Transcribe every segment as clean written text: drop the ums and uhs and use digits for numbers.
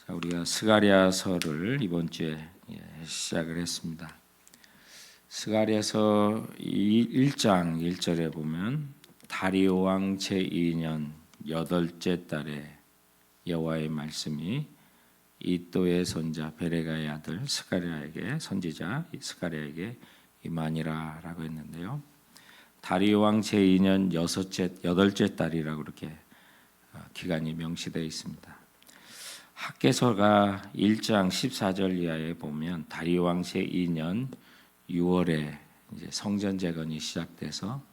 우리가 스가랴서를 이번 주에 시작을 했습니다. 스가랴서 1장 1절에 보면 다리오 왕 제2년 8째 달에 여호와의 말씀이 이또의 손자 베레가의 아들 스가랴에게 선지자 스가랴에게 임하니라라고 했는데요. 다리오 왕 제2년 8째 달이라고 이렇게 기간이 명시되어 있습니다. 학개서가 1장 14절 이하에 보면 다리오 왕 제2년 6월에 이제 성전 재건이 시작돼서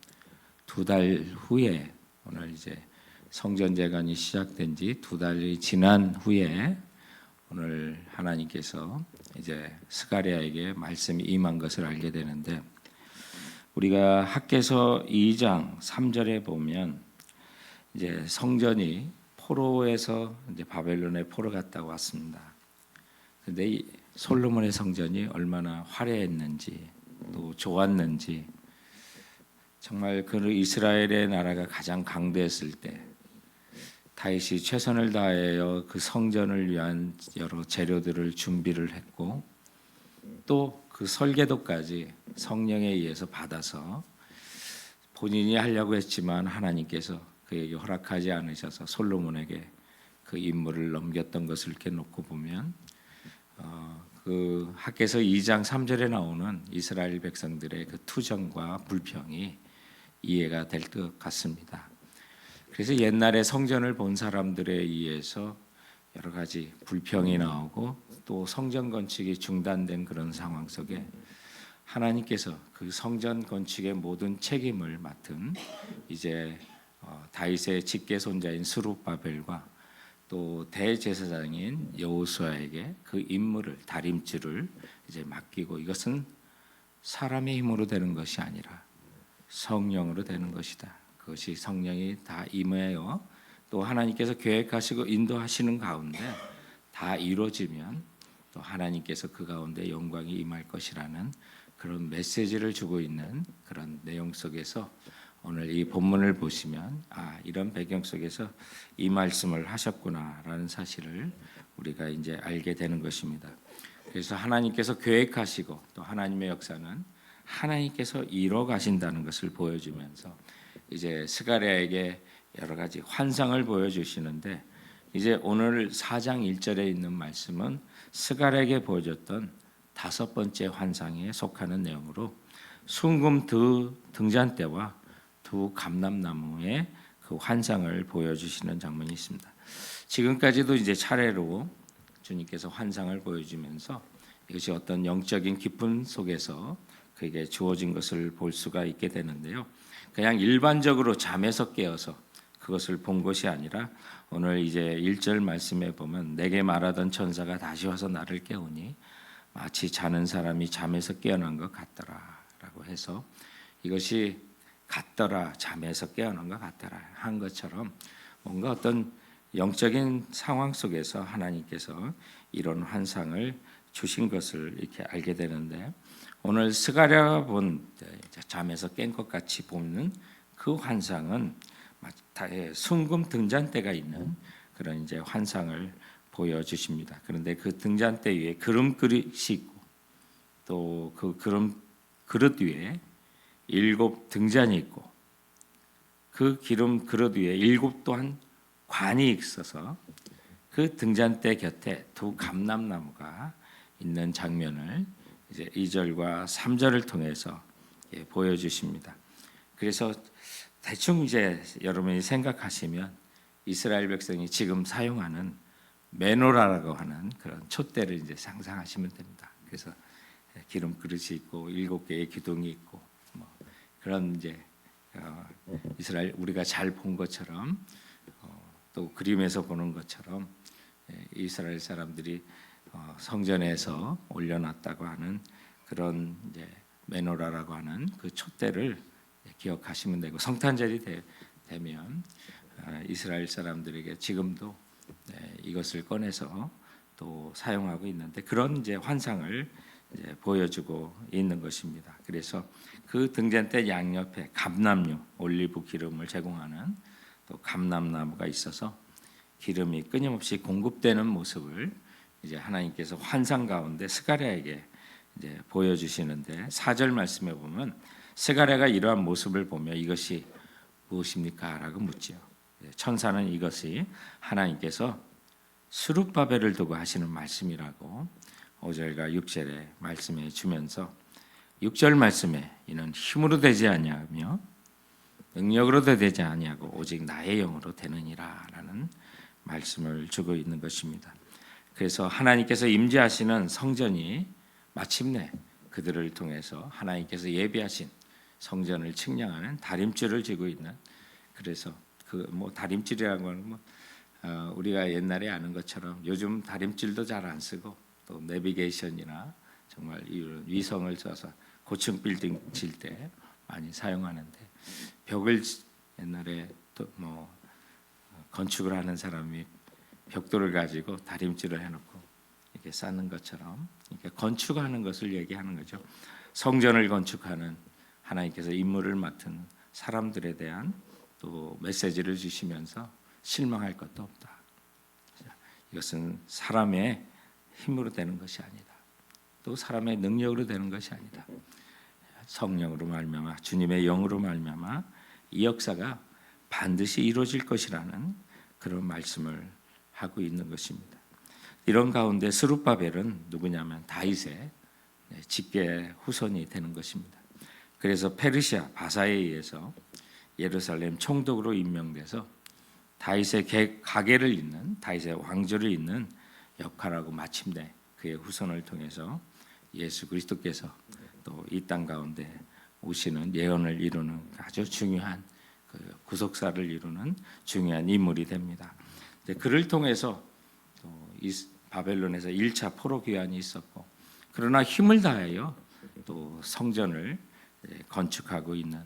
2달 후에 오늘 이제 성전 재건이 시작된 지 2달이 지난 후에 오늘 하나님께서 이제 스가랴에게 말씀이 임한 것을 알게 되는데, 우리가 학개서 2장 3절에 보면 이제 성전이 포로에서 이제 바벨론에 포로 갔다고 왔습니다. 근데 이 솔로몬의 성전이 얼마나 화려했는지 또 좋았는지, 정말 그 이스라엘의 나라가 가장 강대했을 때 다윗이 최선을 다하여 그 성전을 위한 여러 재료들을 준비를 했고, 또 그 설계도까지 성령에 의해서 받아서 본인이 하려고 했지만 하나님께서 그에게 허락하지 않으셔서 솔로몬에게 그 임무를 넘겼던 것을 이렇게 놓고 보면 그 학개서 2장 3절에 나오는 이스라엘 백성들의 그 투정과 불평이 이해가 될 것 같습니다. 그래서 옛날에 성전을 본 사람들에 의해서 여러 가지 불평이 나오고 또 성전 건축이 중단된 그런 상황 속에 하나님께서 그 성전 건축의 모든 책임을 맡은 이제 다윗의 직계 손자인 스룹바벨과 또 대제사장인 여호수아에게 그 임무를 다림질을 이제 맡기고, 이것은 사람의 힘으로 되는 것이 아니라 성령으로 되는 것이다. 그것이 성령이 다 임하여 또 하나님께서 계획하시고 인도하시는 가운데 다 이루어지면 또 하나님께서 그 가운데 영광이 임할 것이라는 그런 메시지를 주고 있는 그런 내용 속에서 오늘 이 본문을 보시면 이런 배경 속에서 이 말씀을 하셨구나라는 사실을 우리가 이제 알게 되는 것입니다. 그래서 하나님께서 계획하시고 또 하나님의 역사는 하나님께서 이뤄 가신다는 것을 보여주면서 이제 스가랴에게 여러 가지 환상을 보여주시는데, 이제 오늘 4장 1절에 있는 말씀은 스가랴에게 보여줬던 5번째 환상에 속하는 내용으로 순금 두 등잔대와 두 감람나무의 그 환상을 보여주시는 장면이 있습니다. 지금까지도 이제 차례로 주님께서 환상을 보여주면서 이것이 어떤 영적인 기쁨 속에서 그에게 주어진 것을 볼 수가 있게 되는데요. 그냥 일반적으로 잠에서 깨어서 그것을 본 것이 아니라 오늘 이제 1절 말씀에 보면 내게 말하던 천사가 다시 와서 나를 깨우니 마치 자는 사람이 잠에서 깨어난 것 같더라라고 해서, 이것이 같더라, 잠에서 깨어난 것 같더라 한 것처럼 뭔가 어떤 영적인 상황 속에서 하나님께서 이런 환상을 주신 것을 이렇게 알게 되는데, 오늘 스가랴가 본 잠에서 깬 것 같이 보는 그 환상은 순금 등잔대가 있는 그런 이제 환상을 보여주십니다. 그런데 그 등잔대 위에 기름 그릇이 있고 또 그 기름 그릇 위에 7 등잔이 있고 그 기름 그릇 위에 7 또한 관이 있어서 그 등잔대 곁에 두 감람나무가 있는 장면을 이제 2절과 3절을 통해서 보여주십니다. 그래서 대충 이제 여러분이 생각하시면 이스라엘 백성이 지금 사용하는 메노라라고 하는 그런 촛대를 이제 상상하시면 됩니다. 그래서 기름 그릇이 있고 7개의 기둥이 있고 뭐 그런 이제 이스라엘 우리가 잘 본 것처럼 또 그림에서 보는 것처럼 이스라엘 사람들이 성전에서 올려놨다고 하는 그런 이제 메노라라고 하는 그 촛대를 기억하시면 되고, 성탄절이 되면 이스라엘 사람들에게 지금도 이것을 꺼내서 또 사용하고 있는데, 그런 이제 환상을 이제 보여주고 있는 것입니다. 그래서 그 등잔대 양옆에 감람류, 올리브 기름을 제공하는 또 감람나무가 있어서 기름이 끊임없이 공급되는 모습을 이제 하나님께서 환상 가운데 스가랴에게 이제 보여주시는데 4절 말씀에 보면 스가랴가 이러한 모습을 보며 이것이 무엇입니까? 라고 묻지요. 천사는 이것이 하나님께서 스룹바벨을 두고 하시는 말씀이라고 5절과 6절에 말씀해 주면서 6절 말씀에 이는 힘으로 되지 아니하며 능력으로도 되지 아니하고 오직 나의 영으로 되느니라라는 말씀을 주고 있는 것입니다. 그래서 하나님께서 임재하시는 성전이 마침내 그들을 통해서 하나님께서 예비하신 성전을 측량하는 다림줄을 쥐고 있는, 그래서 그 뭐 다림줄이라는 건 우리가 옛날에 아는 것처럼 요즘 다림줄도 잘 안 쓰고 또 내비게이션이나 정말 이런 위성을 써서 고층 빌딩 질 때 많이 사용하는데, 벽을 옛날에 또 뭐 건축을 하는 사람이 벽돌을 가지고 다림질을 해놓고 이렇게 쌓는 것처럼 이렇게 건축하는 것을 얘기하는 거죠. 성전을 건축하는 하나님께서 임무를 맡은 사람들에 대한 또 메시지를 주시면서 실망할 것도 없다. 이것은 사람의 힘으로 되는 것이 아니다. 또 사람의 능력으로 되는 것이 아니다. 성령으로 말미암아 주님의 영으로 말미암아 이 역사가 반드시 이루어질 것이라는 그런 말씀을 하고 있는 것입니다. 이런 가운데 스룹바벨은 누구냐면 다윗의 직계 후손이 되는 것입니다. 그래서 페르시아 바사에 의해서 예루살렘 총독으로 임명돼서 다윗의 가계를 잇는, 다윗의 왕조를 잇는 역할하고 마침내 그의 후손을 통해서 예수 그리스도께서 또 이 땅 가운데 오시는 예언을 이루는 아주 중요한 그 구속사를 이루는 중요한 인물이 됩니다. 그를 통해서 또 이 바벨론에서 1차 포로 귀환이 있었고, 그러나 힘을 다하여 또 성전을 건축하고 있는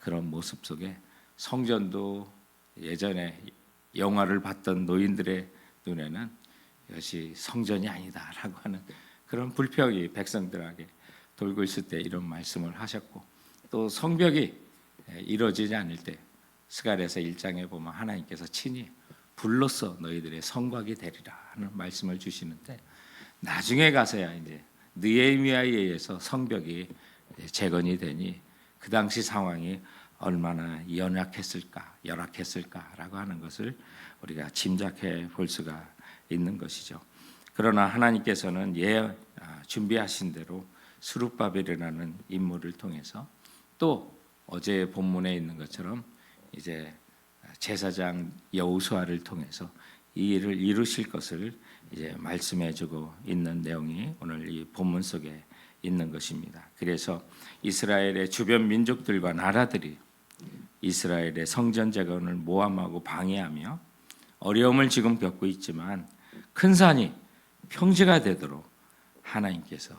그런 모습 속에 성전도 예전에 영화를 봤던 노인들의 눈에는 이것이 성전이 아니다라고 하는 그런 불평이 백성들에게 돌고 있을 때 이런 말씀을 하셨고, 또 성벽이 이루어지지 않을 때 스가랴서 1장에 보면 하나님께서 친히 불로써 너희들의 성곽이 되리라 하는 말씀을 주시는데, 나중에 가서야 이제 느헤미야에 의해서 성벽이 재건이 되니 그 당시 상황이 얼마나 열악했을까라고 하는 것을 우리가 짐작해 볼 수가 있는 것이죠. 그러나 하나님께서는 준비하신 대로 스룹바벨이라는 인물을 통해서 또 어제 본문에 있는 것처럼 이제 제사장 여호수아를 통해서 이 일을 이루실 것을 이제 말씀해주고 있는 내용이 오늘 이 본문 속에 있는 것입니다. 그래서 이스라엘의 주변 민족들과 나라들이 이스라엘의 성전 재건을 모함하고 방해하며 어려움을 지금 겪고 있지만 큰 산이 평지가 되도록 하나님께서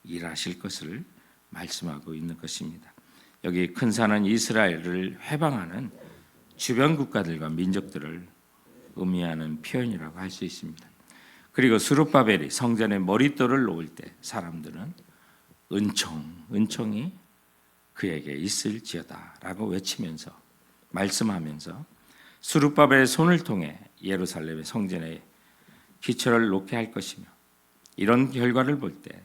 일하실 것을 말씀하고 있는 것입니다. 여기 큰 산은 이스라엘을 회방하는 주변 국가들과 민족들을 의미하는 표현이라고 할 수 있습니다. 그리고 스룹바벨이 성전의 머릿돌을 놓을 때 사람들은 은총이 그에게 있을지어다라고 외치면서 말씀하면서 스룹바벨의 손을 통해 예루살렘의 성전에 기초를 놓게 할 것이며, 이런 결과를 볼 때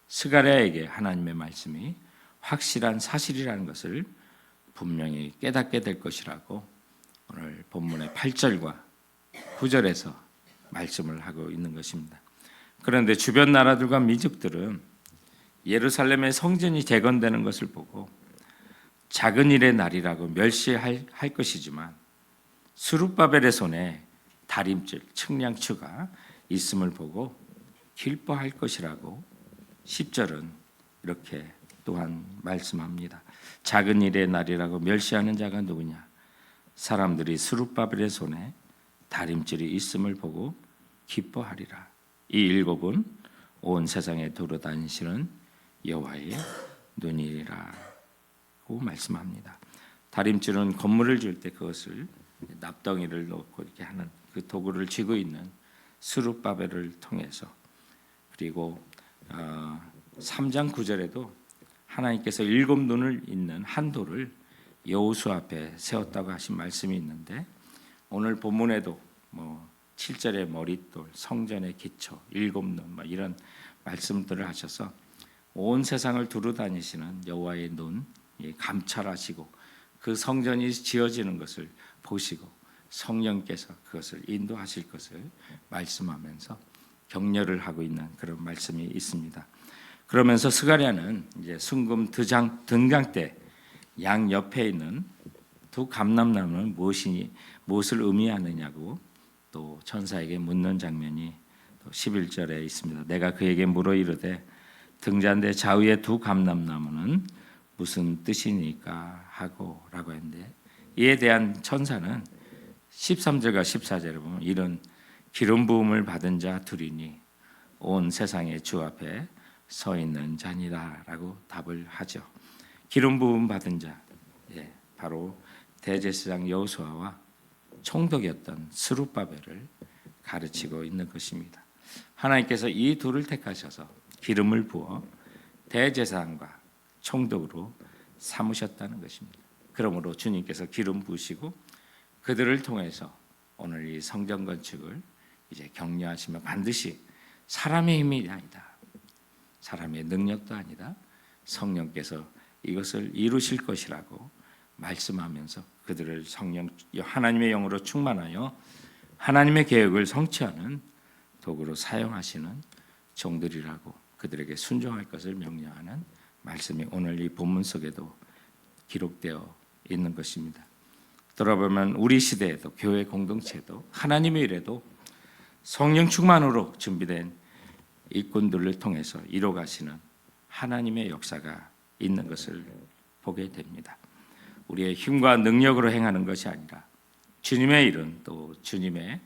스가랴에게 하나님의 말씀이 확실한 사실이라는 것을 분명히 깨닫게 될 것이라고 오늘 본문의 8절과 9절에서 말씀을 하고 있는 것입니다. 그런데 주변 나라들과 민족들은 예루살렘의 성전이 재건되는 것을 보고 작은 일의 날이라고 멸시할 것이지만 스룹바벨의 손에 다림줄, 측량추가 있음을 보고 기뻐할 것이라고 10절은 이렇게 또한 말씀합니다. 작은 일의 날이라고 멸시하는 자가 누구냐? 사람들이 스룹바벨의 손에 다림줄이 있음을 보고 기뻐하리라. 이 일곱은 온 세상에 돌아다니시는 여호와의 눈이라고 말씀합니다. 다림줄은 건물을 줄 때 그것을 납덩이를 놓고 이렇게 하는 그 도구를 쥐고 있는 스룹바벨을 통해서, 그리고 3장 9절에도 하나님께서 7 눈을 잇는 한 돌을 여호수 앞에 세웠다고 하신 말씀이 있는데, 오늘 본문에도 7절의 머릿돌, 성전의 기초, 7눈 이런 말씀들을 하셔서 온 세상을 두루 다니시는 여호와의 눈 감찰하시고 그 성전이 지어지는 것을 보시고 성령께서 그것을 인도하실 것을 말씀하면서 격려를 하고 있는 그런 말씀이 있습니다. 그러면서 스가랴는 이제 순금 등장 때 양 옆에 있는 두 감람나무는 무엇을 의미하느냐고 또 천사에게 묻는 장면이 또 11절에 있습니다. 내가 그에게 물어 이르되 등잔대 좌우의 두 감람나무는 무슨 뜻이니까 하고 라고 했는데, 이에 대한 천사는 13절과 14절에 보면 이런 기름 부음을 받은 자 둘이니 온 세상의 주 앞에 서 있는 자니라 라고 답을 하죠. 기름 부음 받은 자, 바로 대제사장 여호수아와 총독이었던 스룹바벨을 가르치고 있는 것입니다. 하나님께서 이 둘을 택하셔서 기름을 부어 대제사장과 총독으로 삼으셨다는 것입니다. 그러므로 주님께서 기름 부으시고 그들을 통해서 오늘 이 성전 건축을 이제 격려하시며 반드시 사람의 힘이 아니다, 사람의 능력도 아니다, 성령께서 이것을 이루실 것이라고 말씀하면서 그들을 성령 하나님의 영으로 충만하여 하나님의 계획을 성취하는 도구로 사용하시는 종들이라고 그들에게 순종할 것을 명령하는 말씀이 오늘 이 본문 속에도 기록되어 있는 것입니다. 돌아보면 우리 시대에도 교회 공동체도 하나님의 일에도 성령 충만으로 준비된 일꾼들을 통해서 이뤄가시는 하나님의 역사가 있는 것을 보게 됩니다. 우리의 힘과 능력으로 행하는 것이 아니라 주님의 일은 또 주님의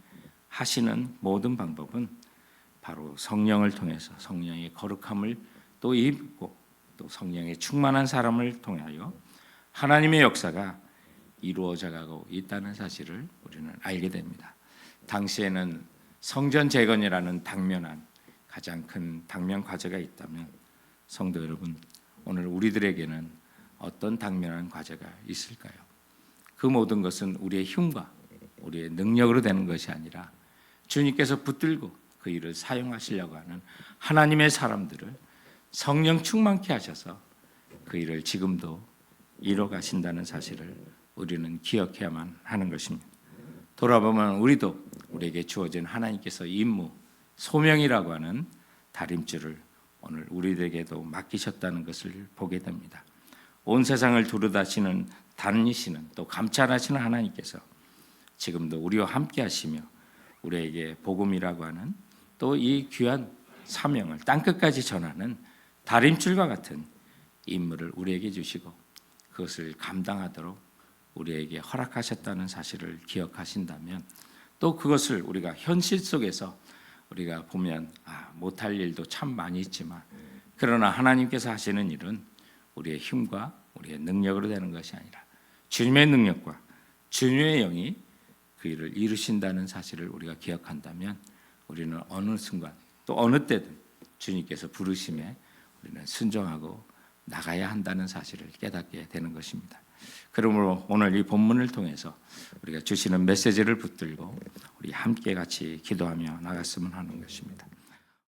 하시는 모든 방법은 바로 성령을 통해서 성령의 거룩함을 또 입고 또 성령의 충만한 사람을 통하여 하나님의 역사가 이루어져 가고 있다는 사실을 우리는 알게 됩니다. 당시에는 성전 재건이라는 당면한 가장 큰 당면 과제가 있다면 성도 여러분, 오늘 우리들에게는 어떤 당면한 과제가 있을까요? 그 모든 것은 우리의 힘과 우리의 능력으로 되는 것이 아니라 주님께서 붙들고 그 일을 사용하시려고 하는 하나님의 사람들을 성령 충만케 하셔서 그 일을 지금도 이뤄 가신다는 사실을 우리는 기억해야만 하는 것입니다. 돌아보면 우리도 우리에게 주어진 하나님께서 임무, 소명이라고 하는 다림줄을 오늘 우리들에게도 맡기셨다는 것을 보게 됩니다. 온 세상을 두루다시는 다니시는 또 감찰하시는 하나님께서 지금도 우리와 함께 하시며 우리에게 복음이라고 하는 또 이 귀한 사명을 땅끝까지 전하는 다림줄과 같은 임무를 우리에게 주시고 그것을 감당하도록 우리에게 허락하셨다는 사실을 기억하신다면 또 그것을 우리가 현실 속에서 우리가 보면 못할 일도 참 많이 있지만 그러나 하나님께서 하시는 일은 우리의 힘과 우리의 능력으로 되는 것이 아니라 주님의 능력과 주님의 영이 그 일을 이루신다는 사실을 우리가 기억한다면 우리는 어느 순간 또 어느 때든 주님께서 부르심에 우리는 순종하고 나가야 한다는 사실을 깨닫게 되는 것입니다. 그러므로 오늘 이 본문을 통해서 우리가 주시는 메시지를 붙들고 우리 함께 같이 기도하며 나갔으면 하는 것입니다.